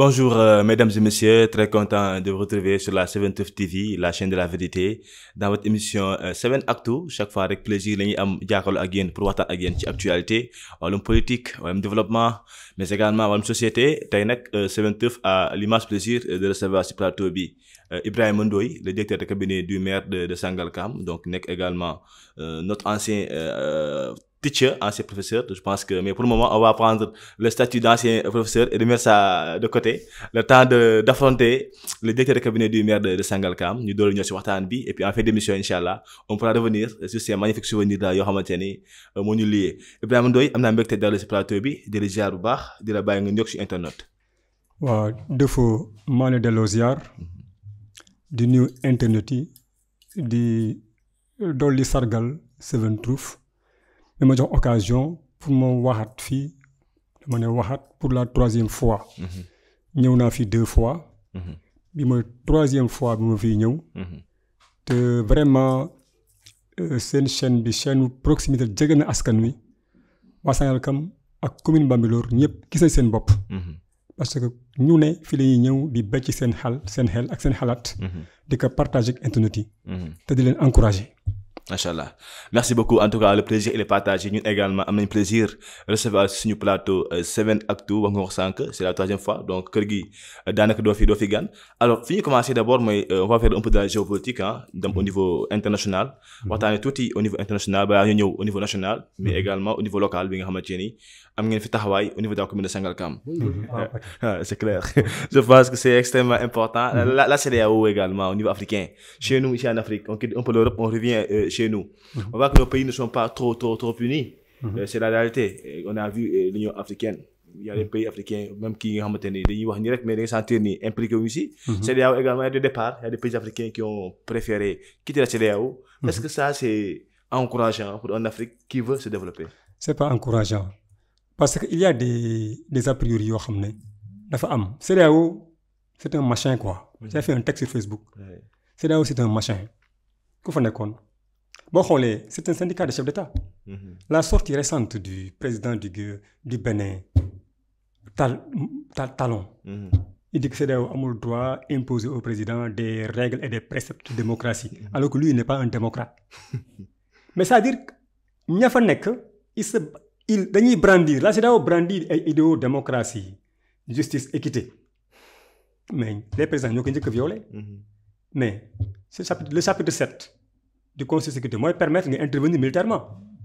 Bonjour mesdames et messieurs, très content de vous retrouver sur la 7 TV, la chaîne de la vérité, dans votre émission 7 Actu. Chaque fois avec plaisir la ñuy am jàkkaarloo ak yéen pour waxtaan ak yéen ci actualité wàllum politique wàllum développement mais également wàllum société. Tey nag 7 a l'immense plaisir de recevoir ci plateau bi Ibrahima Ndoye, le directeur de cabinet du maire de Sangalkam, donc nekk également notre ancien teacher, ancien professeur. Je pense que, mais pour le moment, on va prendre le statut d'ancien professeur et de mettre ça de côté. Le temps d'affronter le directeur de cabinet du maire de Sangalkam. Nous devons nous waxtaan bi et puis en fin d'émission, Inch'Allah, on pourra revenir sur ces magnifiques souvenirs là yoo xamante ni moo ñu lié. Ibrahima Ndoye, am naa mbégte dalal ci plateau bi di la ziar bu baax di la bàyyi nga ñëw ci internet. waaw defoo maa ngi delloo ziar di nuyu internet yi di dolli sargal 7 mais ma jox occasion pour ma waxaat fii dama ne waxaat pour la 3e fois. ñëw naa fi 2 fois. bi mooy 3e fois bi ma fiy ñëw. te vraiment seen chaîne bi chaîne proximité jege na askan wi waa Sangalkam ak commune Bambilor ñëpp gis nañ seen bopp. parce que ñu ne fii la ñuy ñëw di becc seen xel ak seen xalaat. di ko partager ak internet yi. te di leen encourager. Machallah. Merci beaucoup. En tout cas, le plaisir il est partagé. Nous également avons un plaisir de recevoir sur notre plateau 7 Actu. C'est la 3e fois. Donc, Kergui, Danak Dofi Gan. Alors, fini commencer d'abord, mais on va faire un peu de la géopolitique au niveau international. On va tout au niveau international, au niveau national, mais également au niveau local. Au niveau de la commune de Sangalkam. C'est clair. Je pense que c'est extrêmement important. La CEDEAO également, au niveau africain. Chez nous, ici en Afrique, on quitte un peu l'Europe, on revient chez nous. On voit que nos pays ne sont pas trop unis. C'est la réalité. On a vu l'Union africaine. Il y a des pays africains, même qui ont été mais les sentir impliqués ici. CEDEAO également, il y a des départs. Il y a des pays africains qui ont préféré quitter la CEDEAO. Est-ce que ça, c'est encourageant pour un Afrique qui veut se développer? C'est pas encourageant. Parce qu'il y a des a priori yoo xam ne dafa am. CEDEAO, c'est un machin quoi. J'ai fait un texte sur Facebook. CEDEAO, c'est un machin. Ku fa nekkoon. Bon, c'est un syndicat de chefs d'État. La sortie récente du président du Bénin, Talon, il dit que CEDEAO a le droit d'imposer au président des règles et des préceptes de démocratie, alors que lui, il n'est pas un démocrate. Mais ça veut dire qu'il dañuy brandir, la CEDEAO brandit idéaux démocratie, justice, équité. Mais les présidents n'ont qu'à violer. Mais le chapitre 7 du Conseil de sécurité mooy permettre nga intervenir militairement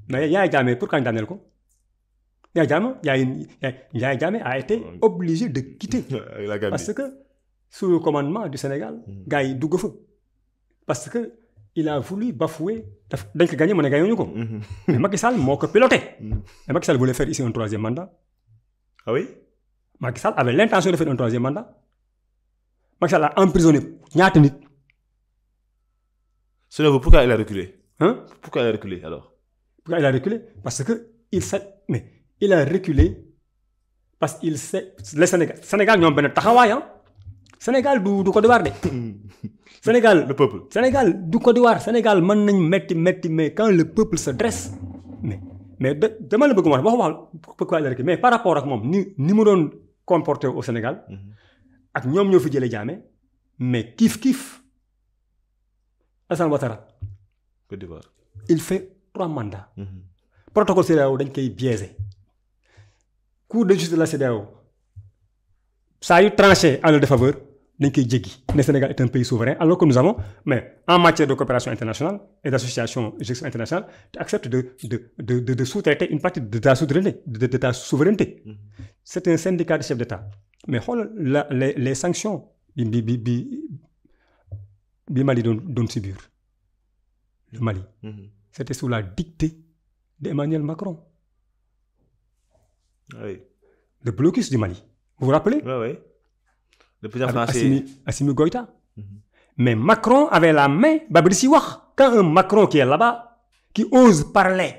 mais Yaya Jammeh pourquoi ñu daaneel ko Yaya Jammeh a été obligé de quitter parce que sous le commandement du Sénégal gars yi dugg fa parce que il a voulu bafouer dañ ko gagné mu ne gagné ko mais Macky Sall moo ko piloté mais Macky Sall voulait faire ici un 3e mandat. Ah oui? Macky Sall avait l'intention de faire un 3e mandat. Macky Sall a emprisonné ñaata nit. Selon pourquoi il a reculé? Pourquoi il a reculé alors? Pourquoi il a reculé? Parce que il a reculé parce qu'il sait le Sénégal ñoom benn taxawaay Sénégal du Côte d'Ivoire de. Sénégal le peuple. Sénégal du Côte d'Ivoire. Sénégal mën nañ metti mais quand le peuple se dresse mais dama la bëgg wax pourquoi il a reculé mais par rapport ak moom ni mu doon comporté au Sénégal ak ñoom ñoo fi jëlee Jammeh mais kiif Alassane Ouattara Côte d'Ivoire. il fait 3 mandats. Protocole CEDEAO dañ koy biaisé. Cour de justice de la CEDEAO ça a eu tranché en leur défaveur dañ koy jéggi. Le Sénégal est un pays souverain alors que nous avons mais en matière de coopération internationale et d'association gestion internationale tu acceptes de sous-traiter une partie de ta souveraineté. C'est un syndicat de chefs d'État mais xoolal les sanctions bi Mali doon subir le Mali. C'était sous la dictée d'Emmanuel Macron. Oui. Le blocus du Mali. Vous vous rappelez? Oui. Le président français. Assimi Goïta. Mais Macron avait la main. Quand un Macron qui est là-bas, qui ose parler,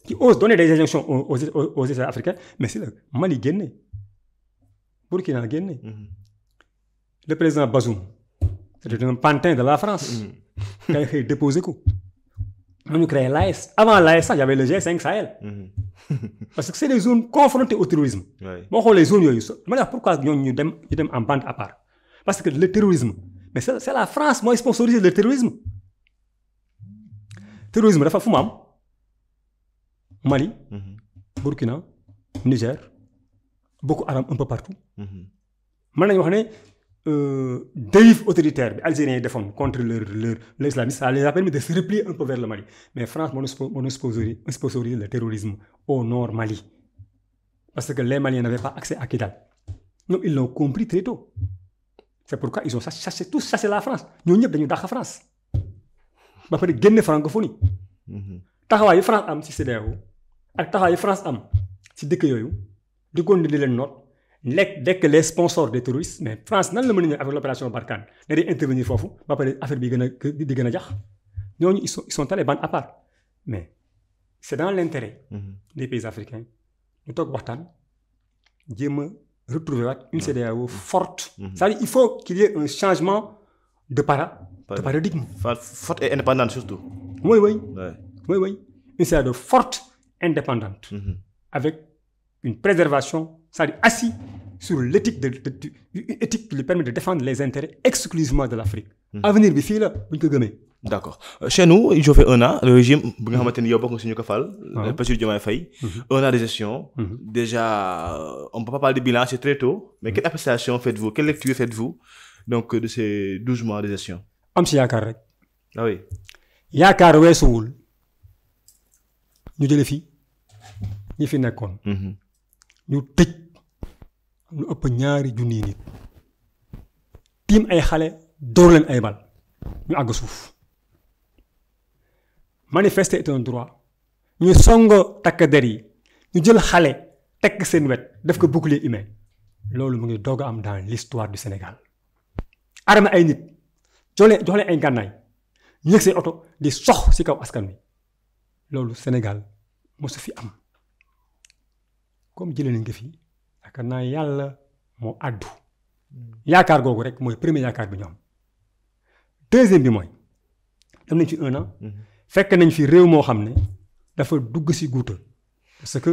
qui ose donner des injonctions aux États africains, mais c'est le Mali Guinée. Burkina Guinée. Le président Bazoum. C'était un pantin de la France. Quand il a déposé quoi. On a créé l'AES. Avant l'AES, il y avait le G5 Sahel. Parce que c'est des zones confrontées au terrorisme. Bon, les zones, pourquoi nous sommes en bande à part? Parce que le terrorisme, mais c'est la France qui sponsorise le terrorisme. Terrorisme, dafa fu mu am Mali, Burkina, Niger, Boko Haram un peu partout. Mën nañu wax ne dérive autoritaire bi Algériens yi defoon contre l'islamisme, ça les a permis de se replier un peu vers le Mali. Mais France moo sponsorise le terrorisme au nord Mali. Parce que les Maliens n'avaient pas accès à Kidal. Donc ils l'ont compris très tôt. C'est pourquoi ils ont chassé la France. Ñooñu ñëpp dañu dàq France. ba pare génne francophonie. taxawaayu France am ci CEDEAO ak taxawaayu France am ci dëkk yooyu di continuer di leen noot nekk les sponsors des terroristes. Mais France nan la mën a ñëw avec l'opération Barkhane ne day intervenir foofu ba pare affaire bi di gën a jax ñooñu ils sont talibans à part. Mais c'est dans l'intérêt des pays africains ñu toog waxtaan jéem a retrouver une CEDEAO forte. C'est-à-dire il faut qu'il y ait un changement de paradigme. Forte et indépendante surtout. Oui. Une CEDEAO forte, indépendante, avec une préservation, c'est-à-dire assis sur l'éthique éthique qui lui permet de défendre les intérêts exclusivement de l'Afrique. Avenir bi fii la bu ñu ko gëmee. D'accord. Chez nous, ils ont fait 1 an, le régime, bu nga xamante ni yow bokk nga si ñu ko fal, Bassirou Diomaye Faye, 1 an de gestion. Déjà, on ne peut pas parler de bilan, c'est très tôt, mais quelle appréciation faites-vous, quelle lecture faites-vous donc de ces 12 mois de gestion? Am si yaakaar rek. Ah oui. Yaakaar weesuwul ñu jële fi ñi fi nekkoon. ñu tëj lu ëpp 200 nit. tiim ay xale door leen ay bal ñu àgg suuf. Manifester est un droit. ñu songo takk der yi ñu jël xale tekk seen wet def ko bouclier humain. loolu mu ngi doog a am dans l'histoire du Sénégal. armé ay nit jox leen ay gànnaay ñu yëg seen oto di sox ci kaw askan wi loolu Sénégal mosu fi am. comme jëlee nañ ko fii yaakaar naa yàlla moo àddu. yaakaar googu rek mooy premier yaakaar bi ñu am. deuxième bi mooy dem nañ fi 1 an. fekk nañ fi réew moo xam ne dafa dugg ci guuta parce que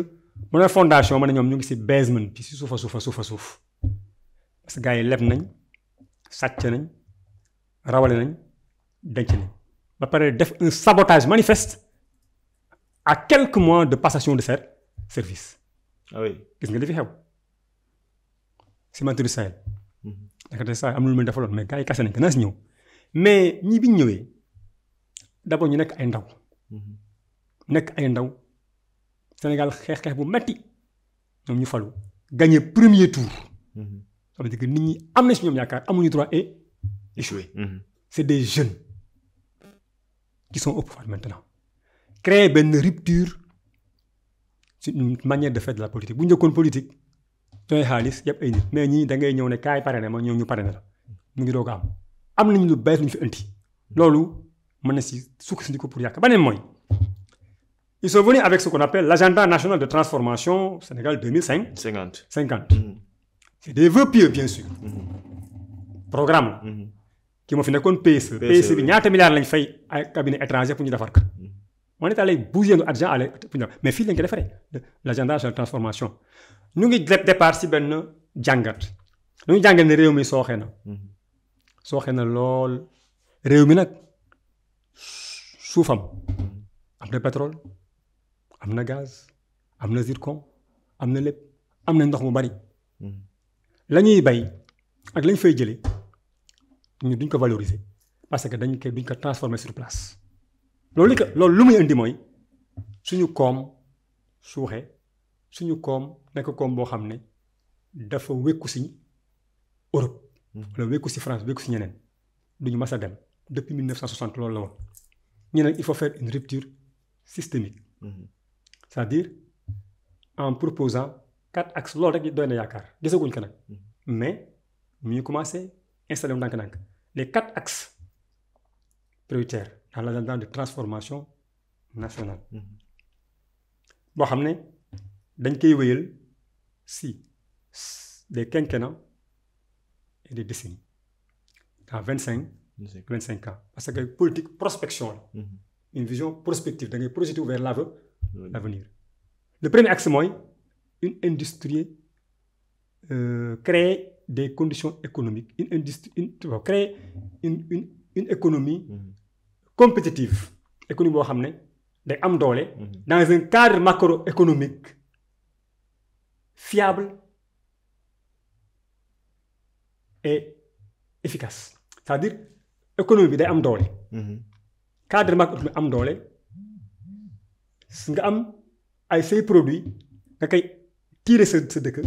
mu ne fondation ma ne ñoom ñu ngi ci basement bi ci suuf. parce que gars yi leb nañ sàcc nañ rawale nañ denc nañ ba pare def un sabotage manifeste à quelques mois de passation de service. Ah oui. gis nga li fi xew Cimenterie Sahel. ndaxte saa am na lu mu defaloon mais gars yi kase nañ ko naa si ñëw mais ñi bi ñu ñëwee d'abord ñu nekk ay ndaw Sénégal xeex bu metti ñoom ñu falu gagné premier tour. ça veut dire que nit ñi am na si ñoom yaakaar amuñu droit et échouer. C'est des jeunes qui sont au pouvoir maintenant. Créer une rupture, c'est une manière de faire de la politique. Bu njëkkoon politique ñooy xaalis yëpp ay nit mais ñii da ngay ñëw ne kaay pare na ma ñëw ñu pare na la mu ngi doog a am nañu lu bees lu ñu fi indi loolu mën na si sukkandiku pour yàq beneen mooy ils sont venus avec ce qu'on appelle l'agenda national de transformation Sénégal 2050. C'est des vœux pieux bien sûr. Programme la. ki moo fi nekkoon PSE. PSE bi ñaata milliards lañ fay ay cabinet étranger pour ñu defar ko. on est allé bouger notre argent mais fii lañ ko defaree l'agenda national de transformation. ñu ngi départ si benn jàngat lu ñu jàngat ne réew mi sooxe na lool réew mi nag suufam am na pétrole am na gaz am na zircon am na lépp am na ndox mu bari la ñuy bay ak lañ fay jëlee ñu duñ ko valoriser parce que duñ ko transformer sur place loolu lu muy indi mooy suñu koom suuxe suñu koom nekk koom boo xam ne dafa wékku si Europe wala wékku si France wékku si ñeneen duñu mas a dem depuis 1960 loolu la woon ñu ne il faut faire une rupture systémique c'est-à-dire en proposant 4 axes loolu rek doy na yaakaar gisaguñ ko nag mais mu ngi commencé installé wu ndànk-ndànk les 4 axes prioritaires dans l'agenda de transformation nationale boo xam ne dañ koy wéyal si des quinquennats et des décennies dans 25 ans parce que politique prospection la une vision prospective da ngay projeté vers l'avenir. Le premier axe mooy une industrie créer des conditions économiques créer une économie compétitive économie boo xam ne day am doole dans un cadre macroéconomique fiable et efficace c'est-à-dire économie bi day am doole cadre macroéconomique am doole nga am ay say produits nga koy tirer sa dëkk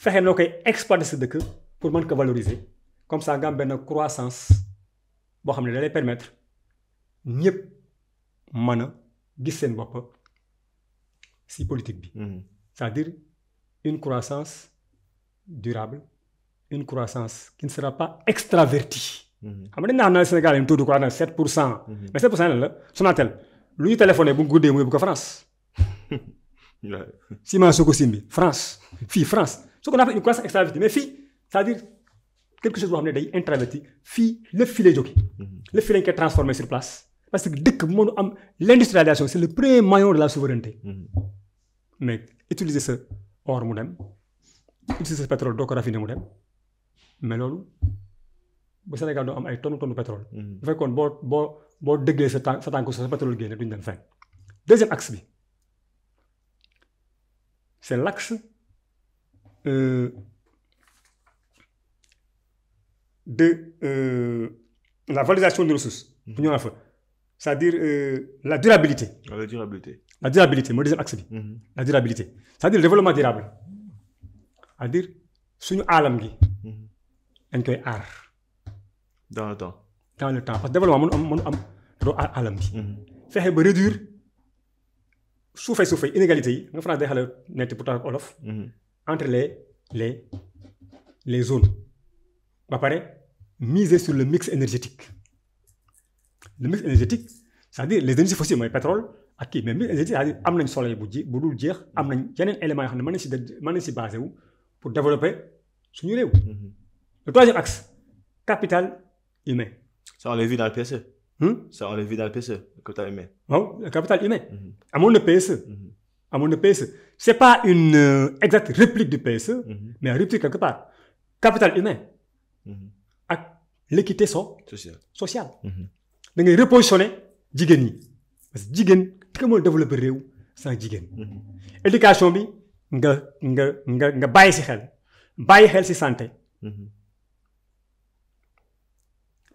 fexe noo koy exploiter sa dëkk pour mën ko valoriser comme ça nga am benn croissance boo xam ne da lay permettre ñëpp mën a gis seen bopp ci politique bi. C'est-à-dire une croissance durable une croissance qui ne sera pas extravertie. xam nga dañu naan na Sénégal yi taux de croissance 7%. mais 7% la Sonatel lu ñu téléphoné bu guddee mu yóbbu ko France. ciment Sococim bi France fii France ce qu'on appelle une croissance extravertie mais fii c'est-à-dire quelque chose boo xam ne day intraverti fii lépp fii lay jóge lépp fii lañ koy transformer sur place parce que dëkk bu mënu am l'industrialisation c'est le premier maillon de la souveraineté mais utiliser sa or mu dem utiliser sa pétrole doo ko raffiner mu dem mais loolu bu Sénégal doo am ay tonne pétrole bu fekkoon boo dëggee sa tànk sa pétrole génne duñu dem fenn. Deuxième axe bi c'est l'axe de la valorisation des ressources. bu ñëwaat fa c'est-à-dire la durabilité. La durabilité mooy deuxième axe bi. La durabilité c'est-à-dire le développement durable c'est-à-dire suñu aalam gi. dañ koy aar. dans le temps parce que développement mënu am doo aar aalam bi. fexe ba réduire suufay inégalité yi nga France day xale netti pourtant olof. entre les zones. ba pare miser sur le mix énergétique. Le mix énergétique c'est-à-dire les énergies fossiles mooy pétrole ak kii mais mix énergétique c'est-à-dire am nañ soleil bu dul jeex am nañ yeneen éléments yoo xam ne mën nañ si basé wu pour développer suñu réew. Le troisième axe capital humain. ça on l'a vu dans le PSE. ça on l'a vu dans le PSE le capital humain. waaw le capital humain. amoon na PSE. amoon na PSE c'est pas une exacte réplique du PSE. mais réplique quelque part capital humain. ak l'équité sociale. da ngay repositionner jigéen ñi parce que jigéen ki moo développer réew sans jigéen. éducation bi nga bàyyi ci xel ci santé.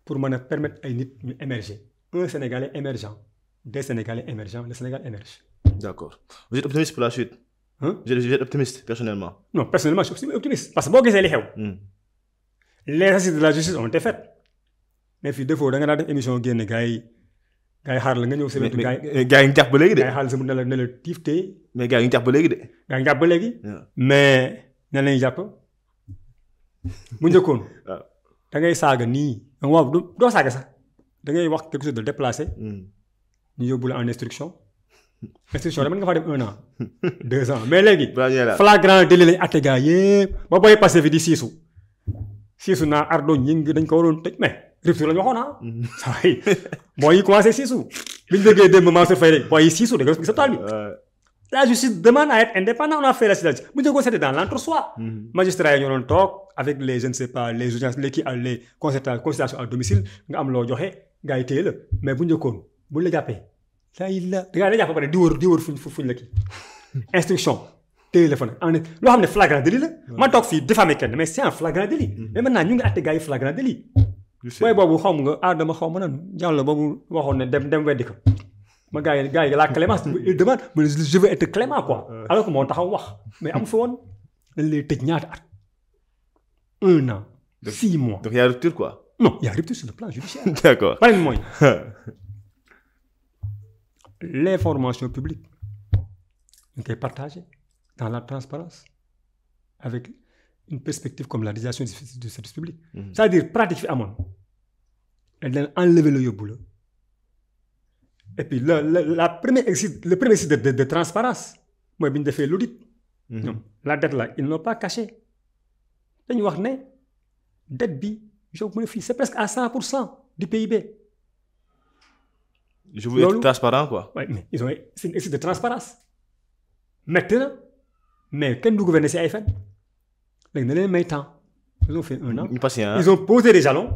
pour mën a permettre ay nit ñu émerger un Sénégalais émergent des Sénégalais émergents le Sénégal émerge. D'accord. Vous êtes optimiste pour la suite. Vous êtes optimiste personnellement. Non personnellement je suis optimiste parce que boo gisee li xew. Les assises de la justice ont été faites mais fii défaut da nga daan def émission génn gars yi xaar la nga ñëw. mais gars yi ngi jàpp ba léegi de. gars yi xaar la sa ne la tiif tey. mais gars yi ngi jàpp ba léegi de. gars yi ngi jàpp ba léegi. mais nan lañuy jàpp bu njëkkoon. waaw da ngay saaga nii. waaw doo saaga sax da ngay wax quelque chose de déplacé. ñu yóbbu la en instruction. instruction da mën nga faa def 1 an 2 ans mais léegi. flagrant délit lañ àtte gars yëpp ba booy passé fi di siisu naa ardo ñi ngi dañ ko waroon tëj mais rupture la ñu waxoon saa yi booy yi commencé siisu bi ñu déggee démb Mansour Faye rek booy yi siisu da nga gis toile bi. La justice demande à être indépendante on a fait la situation bu njëkkoon c'était dans l'entre-soi. Magistrats yi ñoo doon toog avec les je ne sais pas les audiences les consultations à domicile nga am loo joxe gars yi téye la mais bu njëkkoon bu la jàppee saa yi la da ngaa jàpp ba pare di wër fuñ la kii instruction. téléphone loo xam ne flagrant délit la. ma toog fii diffamé kenn mais c'est un flagrant délit. mais maintenant ñu ngi àtte gars yi flagrant délit. waaye boobu xaw ma nga Adama xaw ma nan Diallo boobu waxoon ne dem weddi ko ma gars yi la clémence il demande mais je veux être clément quoi. alors que moo taxaw wax mais am fa woon dañ lay tëj ñaata at 1 an. 6 mois donc y a rupture quoi. non y a rupture sur le plan judiciaire. D'accord. beneen mooy l'information publique ñu koy partager. Dans la transparence avec une perspective comme la régulation du service public. C'est-à-dire pratique fi amoon dañ leen enlever la yóbbu la et puis le premier exercice de transparence mooy bi ñu defee l'audit. ñoom la dette là ils n'ont pas caché dañu wax ne dette bi yow mu ne fii c'est presque à 100% du PIB. je veux être transparent quoi. Ouais, mais ils ont c'est un excès de transparence maintenant mais kenn du gouverner si ay fen léegi na leen may temps ils ont fait 1 an. Patient ils ont posé des jalons.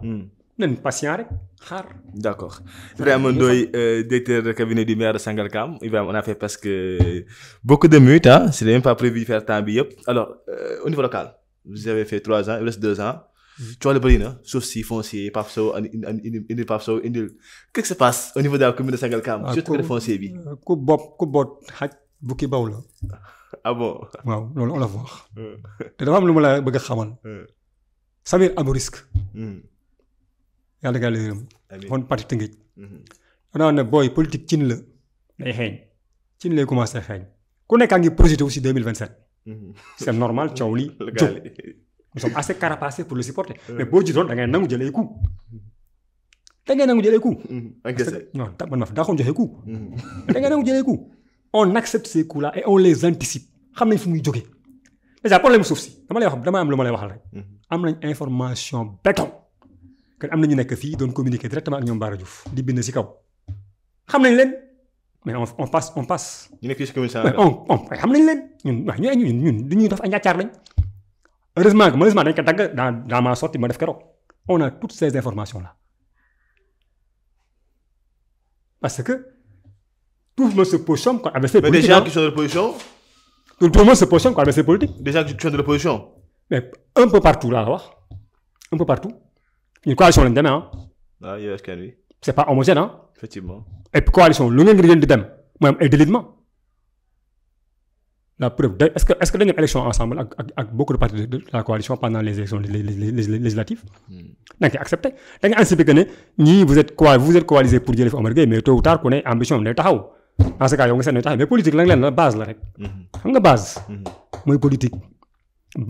nañ patient rek xaar. D'accord. Ibrahima Ndoye, directeur de cabinet du maire de Sangalkam. Ibrahima, on a fait presque beaucoup de minutes, hein. C'est même pas prévu de faire temps bi yëpp. Alors, au niveau local, vous avez fait 3 ans, il reste 2 ans. Tu vois le bëri na suuf si foncier Pape Sow indi Pape Sow indil. Qu'est-ce qui se passe au niveau de la commune de Sangalkam? Surtout côté foncier bi. ku boot xaj bukki baw la. Ah bon? waaw loolu on la wax. te dafa am lu ma la bëgg a xamal. Samir Abourisk. yàlla nga yërëm. kon parti Tëngéej. danaa ne booy politique cin la day xeeñ cin lay commencé xeeñ ku nekk a ngi projeté aussi 2027. c'est normal coow li jóg. nous sommes assez carapacés pour le supporter. mais boo jiitoon da ngay nangu jëlee coup. da ngay nangu jëlee coup. non man ma fa daa xoon joxe coup. da ngay nangu jëlee coup. on accepte ces coups là et on les anticipe xam nañ fu muy jógee. déjà problème suuf si dama am lu ma lay waxal rek. am nañ information béton. que am na ñu nekk fii doon communiquer directement ak ñoom Bara Diouf di bind si kaw. xam nañ leen mais on passe. ñu nekk fii si commune xam nañ leen ñun du ñuy def ay ñàccaar lañ. heureusement dañ ko dagg dans ma sortie ma def keroog on a toutes ces informations là parce que tout le monde se positionne quand avec ses politiques. Mais des gens qui sont de l'opposition. Tout le monde se positionne quand avec ses politiques. Des gens qui sont de l'opposition. Mais un peu partout là la wax un peu partout une coalition lañ demee ah. Ah yow askan wi. C'est pas homogène ah. Effectivement. Et puis coalition lu ngeen di dem mooy am ay délitement. La preuve est-ce que dañu dem élection ensemble ak beaucoup de partis de la coalition pendant les élections législatives. da nga koy accepté da nga anticiper que ne ñii vous êtes coalisé pour jëlee fi Omar Gueye mais tôt ou tard ku ne ambition am day taxaw en ce cas yow nga seet ne taxaw mais politique la leen la base la rek. xam nga base. mooy politique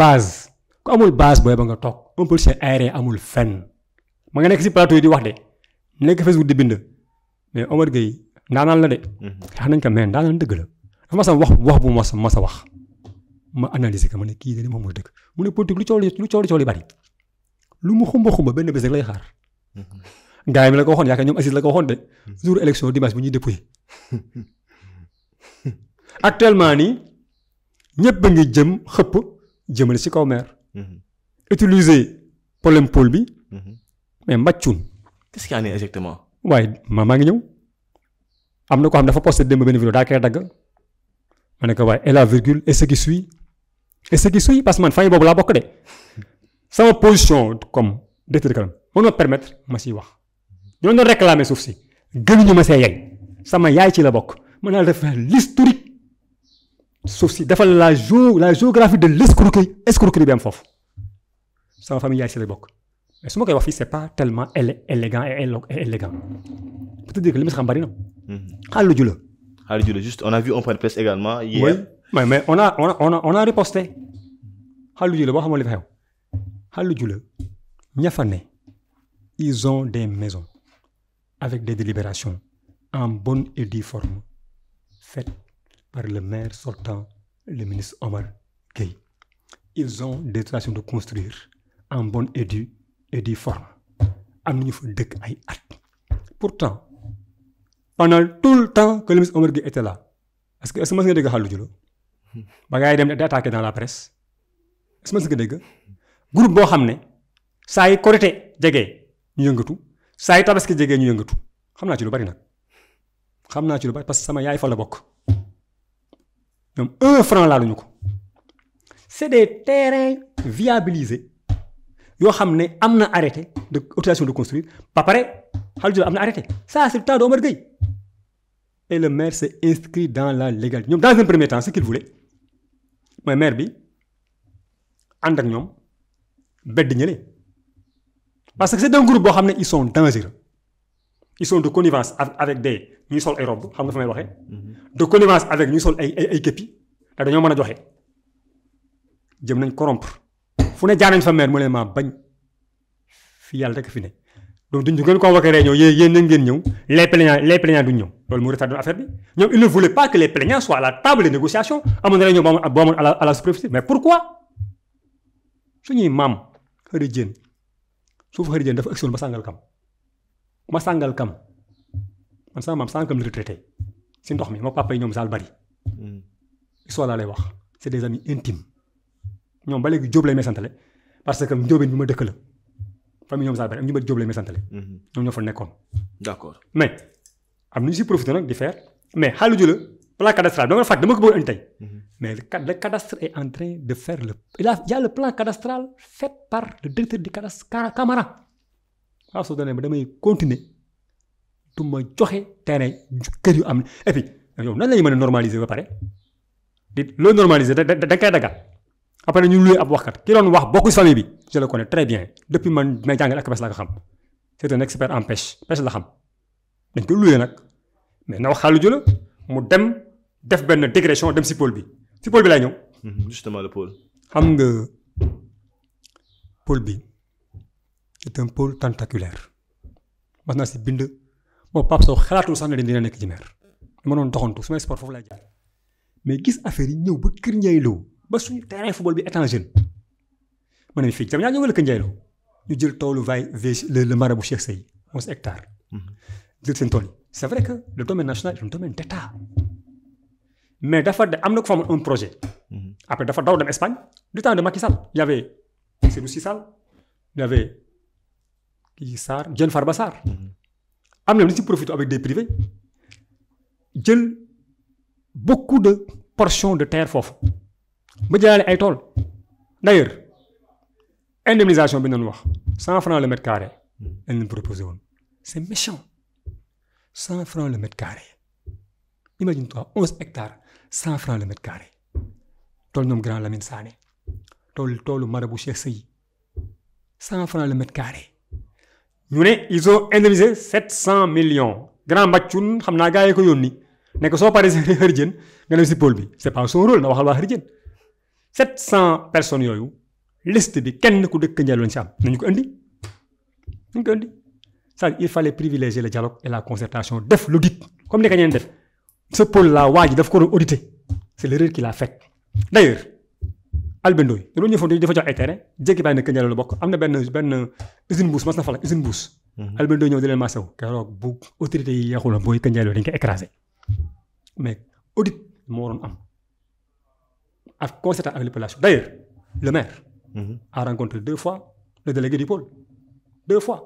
base ku amul base booy ba nga toog un politicien aérien amul fenn ma nga nekk si plateau yi di wax de nekk Facebook di bind mais Omar Gueye ndaanaan la de. wax nañ ko mais ndaanaan dëgg la. dafa ma sama wax bu ma sa wax ma analyser ko ma ne kii de moom mooy dëgg mu ne politique lu coow li bari lu mu xumba benn bés rek lay xaar. gars yi mi la ko waxoon yaakaar ñoom Aziz la ko waxoon de jour élection dimanche bu ñuy dépouiller actuellement nii ñëpp a ngi jëmale ci kaw maire. utiliser problème pôle bi. mais mbàccun. qu'est-ce qu'il y en a exactement. waaye maa ngi ñëw am na ko xam dafa posté démb benn vidéo daa koy dagg. ma ne ko waaye et la virgule et ce qui suit parce que man famille boobu laa bokk de sama position comme directeur de cabinet mën ma permettre ma siy wax ñoo doon réclamer suuf si gënuñu ma see yey sama yaay ci la bokk mën naa def l'historique suuf si defal la géographie de l'escroquerie bi am foofu sama famille yaay ci la bokk mais su ma koy wax fii c'est pas tellement élégant et élégant peut-être dire que li ma si xam bari na xaalu ju la juste on a vu un point de presse également hier. Oui, mais on a riposté. Xaalu Jula boo xamoon li fa xew Xaalu Jula ña fa ne ils ont des maisons avec des délibérations en bonne et due forme faites par le maire sortant le ministre Omar Gueye. Ils ont des autorisations de construire en bonne et due forme am nañu fa dëkk ay at. Pourtant pendant tout le temps que le ministre Omar Gueye était là est-ce que mës nga dégg Xaalu Jula ba gars yi dem di attaquer dans la presse est-ce que mës nga dégg groupe boo xam ne saa yi Korité jegee ñu yëngatu saa yi Tabaski jegee ñu yëngatu xam naa ci lu bari nag parce que sama yaay fa la bokk ñoom 1 franc laaluñu ko c'est des terrains viabilisés yoo xam ne am na arrêté de autorisation de construire ba pare Xaalu Jula am na arrêté ça c'est le temps de Omar Gueye et le maire s'est inscrit dans la légalité ñoom dans un premier temps ce qu'il voulait mooy maire bi ànd ak ñoom bedd ñële parce que c'est un groupe boo xam ne ils sont dangereux ils sont de connivence avec des ñuy sol ay robe xam nga fa may waxee de connivence avec ñuy sol ay képi te dañoo mën a joxe jëm nañ corrompre fu ne jaanañ fa maire mu leen maa bañ fii yàlla rek fi ne donc duñ gën convoqué réunion yéen na ngeen ñëw les plaignants duñ ñëw loolu mu retardé affaire bi ñoom ils ne voulaient pas que les plaignants soient à la table de négociation amoon na réunion boo amoon à la superficie mais pourquoi suñuy maam Xëri Jéen suufu Xëri Jéen dafa ëgsoon ba Sangalkam man sama maam sànq la retraité si ndox mi moo papa yi ñoom Zal Bari. histoire laa lay wax c'est des amis intimes ñoom ba léegi Diop lañ may santale parce que Ndiobène bi ma dëkk la famille ñoom Zal Bari am ñu bëri Diop lañ may santale. ñoom ñoo fa nekkoon. d'accord mais am nañu si profité nag di faire mais xaalu ju la plan cadastral dama ko bëgg andi tey. mais le cadastre est en train de faire il y a le plan cadastral fait par le directeur du cadastre Camara. waaw soo demee ba damay continuer du ma joxe terrain kër yu am et puis yow nan la ñuy mën a normaliser ba pare loo normaliser da nga koy daggal après ñu luy ab waxkat ki doon wax bokku si famille bi je le connais très bien depuis man may jàngal ak bés la ko xam c'est un expert en pêche la xam dañ ko luyee nag mais na wax xaalu ju la mu dem def benn digression dem si pôle bi si pôle bi laay ñëw. justement le pôle. xam nga pôle bi. c'est un pôle tentaculaire mas naa si bind boobu Pape Sow xalaatul sax ne dina nekk ci maire dama doon doxantu su may sport foofu lay jaar mais gis affaire yi ñëw ba Kër Ndiaye Lo ba suñu terrain football bi étant jeune ma ne fii tamit ñaa ñëw la Kër Ndiaye Lo ñu jël toolu le marabout Cheikh Seye 11 hectares jël seen tool yi c'est vrai que le domaine national est un domaine d'état mais dafa am na ko fa amoon un projet après dafa daw dem Espagne du temps de Macky Sall y avait Seydou Sy Sall y avait kii Sarr Diène Farba Sarr am na lu ci profité avec des privés jël beaucoup de portions de terre foofu ba jëlaale ay tool d'ailleurs indemnisation bi ñu wax 100 francs le mètre carré lañ leen proposé woon c'est méchant 100 francs le mètre carré imagine-toi 11 hectares 100 francs le mètre carré tool ñoom Grand Lamine Sané toolu marabout Cheikh Seye 100 francs le mètre carré. ñu ne ils ont indemnisé 700 millions grand Mbaccoune xam naa gars yi ko yónni ne ko soo paree si xëri jën nga dem si pôle bi c'est pas son rôle na waxal waa xëri jën 700 personnes yooyu liste bi kenn ku dëkk Ndiaye lañ si am nañu ko indi c'est-à-dire il fallait privilégier le dialogue et la concertation def l'audit comme ni ko ñeen def ce pôle là waa ji daf ko doon auditer c'est l'erreur qu'il a faite d'ailleurs Albendo yi loolu ñëw foofu dafa jox ay terrain jékki bàyyi na Kër Ndiaye la bokk am na benn usine mbuus mas na fa la usine mbuus. Albendo ñëw di leen masawu keroog bu autorité yi yeexul booy Kër Ndiaye dañ koy écrasé mais audit moo waroon am ak concertation avec les populations d'ailleurs le maire. a rencontré 2 fois le délégué du pôle 2 fois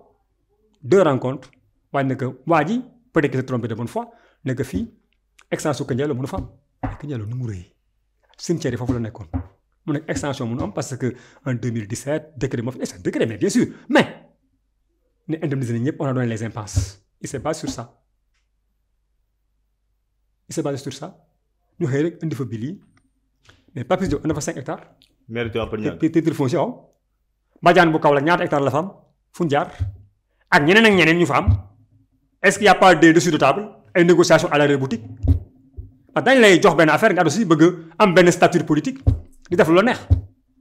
2 rencontres waaye ne que waa ji peut-être que se trompé de bonne foi ne que fii extension Kër Ndiaye la mën a fa am Kër Ndiaye la nu mu rëy cimetière yi foofu la nekkoon. mu nekk extension mun am parce que en 2017 décret moo fi c'est un décret mais bien sûr mais ne indemniser nañ ñëpp on a donné les impasses il s'est basé sur ça ñu xëy rek indi fa bil yi mais Papis Diop am na fa 5 hectares. mérite un peu ñaar titre foncier waaw. Badiane bu Kaolack ñaata hectares la fa am fu ñu jaar ak ñeneen ñu fa am est-ce qu'il y a pas des dessus de table ay négociations à l'arrière boutique parce que dañ lay jox benn affaire nga aussi bëgg am benn statut politique. di def lu la neex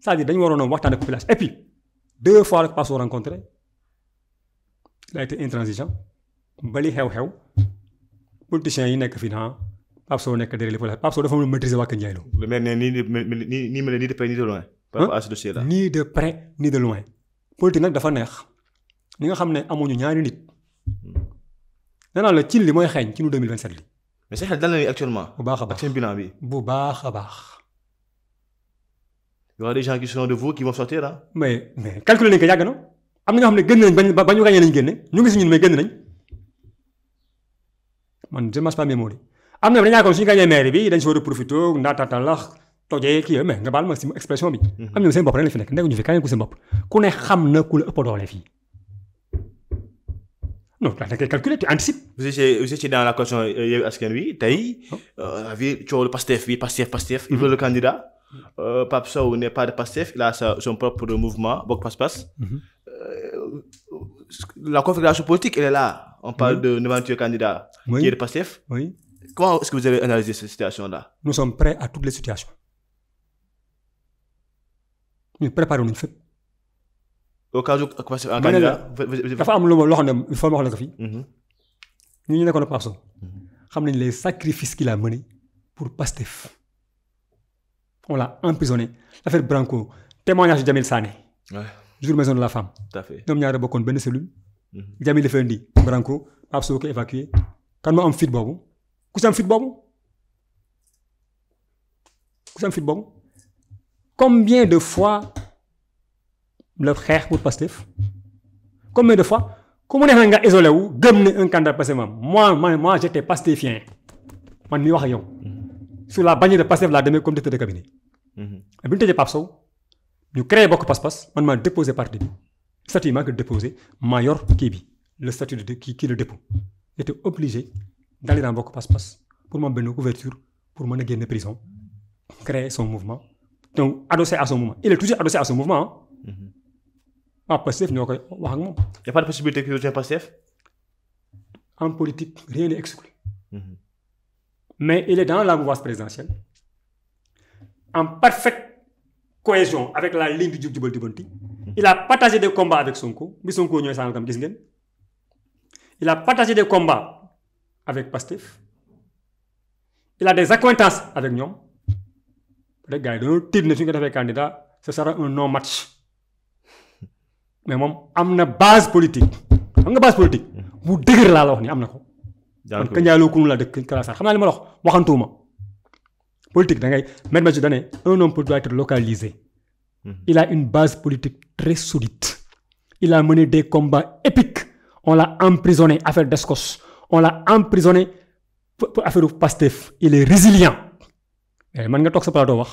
c'est-à-dire dañu waroon a waxtaan ak population et puis 2 fois la Pape Sow rencontré il a été intransigeant bali xew-xew politiciens yi nekk fii naa Pape Sow nekk derrière les populations Pape Sow dafa mën a maîtriser waa Kër Ndiaye Lo. le maire ne ni de près ni de loin. par rapport à ce dossier là. ni de près ni de loin. politique nag dafa neex ñi nga xam ne amuñu ñaari nit nee naa la cin li mooy xeeñ ci nu 2027 li. mais sa xel dal na ni actuellement. bu baax a baax ak seen bilan bi. bu baax a baax. il y aura des gens qui seront de vous qui vont sortir ah. mais calculer nañ ko yàgg na am na ñoo xam ne génn nañ ba ñu gagné lañ génne ñu ngi si ñun mais génn nañ man je ne mange pas mes mots am na dañu yaakaar suñu gagné maire bi dañ si war a profité ndaataata la tojee kii mais nga baal ma si expression bi. am na seen bopp rek la fi nekk nekkuñu fi kaay ku seen bopp ku ne xam na ku la ëpp doole fii non da ngay calculer tu anticipes. vous étiez dans la coalition Yewwi Askan Wi tey. avi coow lu Pastef bi Pastef il veut le candidat. Pape Sow n'est pas de Pastef, il a son propre mouvement, Bok Pass. La configuration politique, elle est là. On parle d'un éventuel candidat qui est de Pastef. Oui. Comment est-ce que vous avez analysé cette situation-là? Nous sommes prêts à toutes les situations. Nous préparons une fête. Au cas où un candidat. dafa am loo xam ne il faut ma wax la ko fii. ñu nekkoon ak Pape Sow. xam nañ les sacrifices qu'il a menés pour Pastef. On l'a emprisonné. L'affaire Branco, témoignage de Jamil Sané. Ouais. Jour maison de la femme. Tout à fait. ñoom ñaar bokkoon benn cellule. Jamil dafa indi Branco, Pape Sow ko évacué kan moo am fit boobu ku si am fit boobu combien de fois le xeex pour Pastef combien de fois ku mu neex na nga isolé wu gëm ne un candidat Pastef moi j'étais pastéfien man mii wax ak yow sur la bannière de Pastef laa demee comme directeur de cabinet bi ñu tëjee Pape Sow ñu créé bokk pas-pas man maa déposé parti bi statut maa ko déposé maa yor kii bi le statut de kii le dépôt j'étais obligé d'aller dans bokk pas-pas pour ma benn couverture pour mën a génn prison créer son mouvement donc adossé à son mouvement il est toujours adossé à son mouvement ah Pastef ñoo koy wax ak moom. y a pas de possibilité que tu Pastef. En politique rien n'est exclu. Mais il est dans la mouvance présidentielle en parfaite cohésion avec la ligne du Jub Jubal Jubanti. Il a partagé des combats avec Sonko bi Sonko ñooy Sangalkam gis ngeen. Il a partagé des combats avec Pastef. Il a des accointances avec ñoom. Les gars yi dañoo tiit ne suñu ko defee candidat ce sera un non match. Mais moom am na base politique xam nga base politique bu dëgër laa la wax ni am na ko. man Kandialo Kounou laa dëkk Kala Sarr xam naa li ma la wax waxantuuma politique da ngay mettre ma ci dane un homme doit être localisé. Il a une base politique très solide. Il a mené des combats épiques. On l'a emprisonné affaire Descos. On l'a emprisonné pour affaire Pastef. Il est résilient. man nga toog sa plateau wax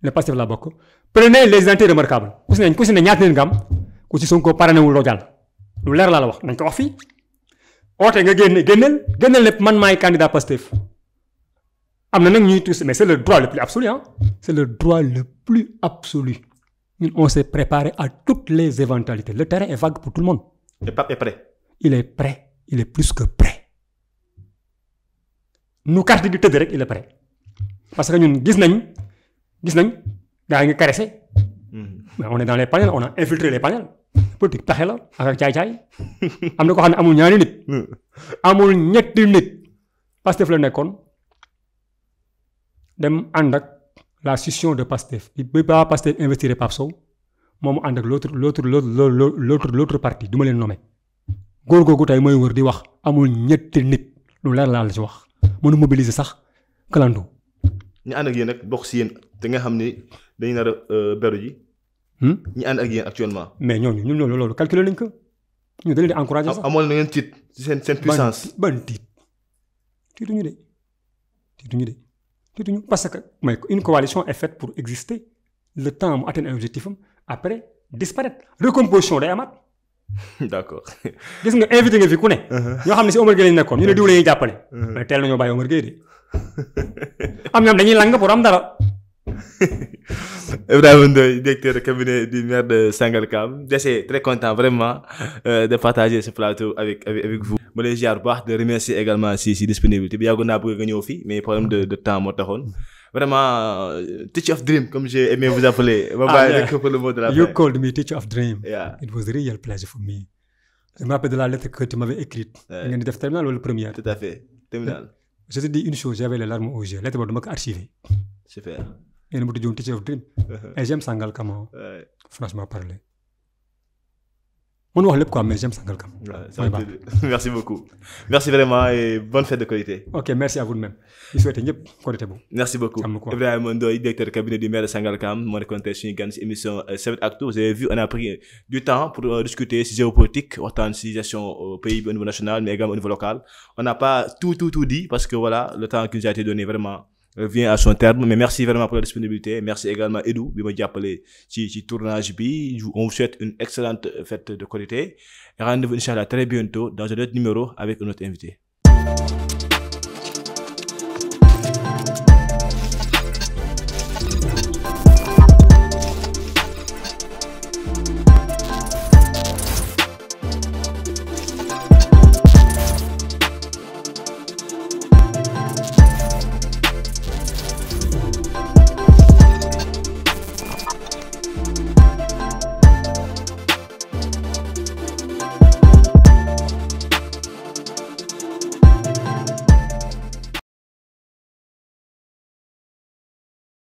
ne Pastef laa bokk. Prenez les identités remarquables ku si ne ñaata nit nga am ku ci Sonko parrainé wul loo jàll lu leer laa la wax nañ ko wax fii oote nga génneel lépp man maay candidat Pastef am na nag ñuy tous mais c'est le droit le plus absolu c'est le droit le plus absolu ñun on s'est préparé à toutes les éventualités le terrain est vague pour tout le monde. Le pape est prêt. Il est prêt il est plus que prêt nu carte gi tëdd rek il est prêt parce que ñun gis nañ gaa yi nga caressé mais on est dans les panels on a infiltré les panels politique pexe la ak caay-caay am na ko xam ne amul ñaari nit amul ñetti nit Pastef la nekkoon dem ànd ak la scission de Pastef bi ba Pastef investir Pape Sow moom mu ànd ak l'autre parti du ma leen nommé góor googu tey mooy wër di wax amul ñetti nit lu leer laa la ci wax mënu mobiliser sax kalando ñu ànd ak yéen nag bokk si yéen te nga xam ni dañu nar a beru ji. ñi ànd ak yéen actuellement. mais ñun loolu calculé nañ ko ñu dañ leen di encouragé sax. amoon na ngeen tiit ci seen puissance. ban tiit tiituñu parce que mais une coalition est faite pour exister le temps mu atteindre un objectif am après disparaître recomposition day amaat. d'accord. gis nga invité nga fi ku ne. ñoo xam ne si Omar Gueye lañ nekkoon ñu ne diw la ñuy jàppale. mais teel nañoo bàyyi Omar Gueye de. am ñoom dañuy lang pour am dara. Ibrahima Ndoye directeur de cabinet du maire de Sangalkam j'étais très content vraiment de partager ce plateau avec vous. ma lay ziar bu baax de remercier également si disponibilité bi yàggoon naa bëgg nga ñëw fii mais problème de temps moo taxoon vraiment teacher of dream comme j'ai aimé vous appeler. ma bàyyi rek pour le mot de la fin. You called me teacher of dream. Yeah. It was a real pleasure for me. Je me rappelle de la lettre que tu m'avais écrite. ngeen di def terminal wala première. Tout à fait terminal. Je te dis une chose j'avais les larmes aux yeux lettre boobu dama ko archivé. Super. ngeen ma tuddoon teacher of dream. et j'aime Sangalkam franchement parler. mën wax lépp quoi mais j'aime Sangalkam. Merci beaucoup. Merci vraiment et bonne fête de Korité. Ok, merci à vous de même. Je souhaite ñëpp Korité boobu. Merci beaucoup. Ibrahima Ndoye, directeur de cabinet du maire de Sangalkam, moo nekkoon tey suñu gan ci émission 7actu. Vous avez vu, on a pris du temps pour discuter ci géopolitique, waxtaan ci gestion pays bi au niveau national mais également au niveau local. On n'a pas tout dit parce que voilà, le temps qui nous a été donné vraiment vient à son terme, mais merci vraiment pour la disponibilité. Merci également Edou bi ma jàppale ci tournage bi. On vous souhaite une excellente fête de Korité et rendez-vous inchallah très bientôt dans un autre numéro avec un autre invité.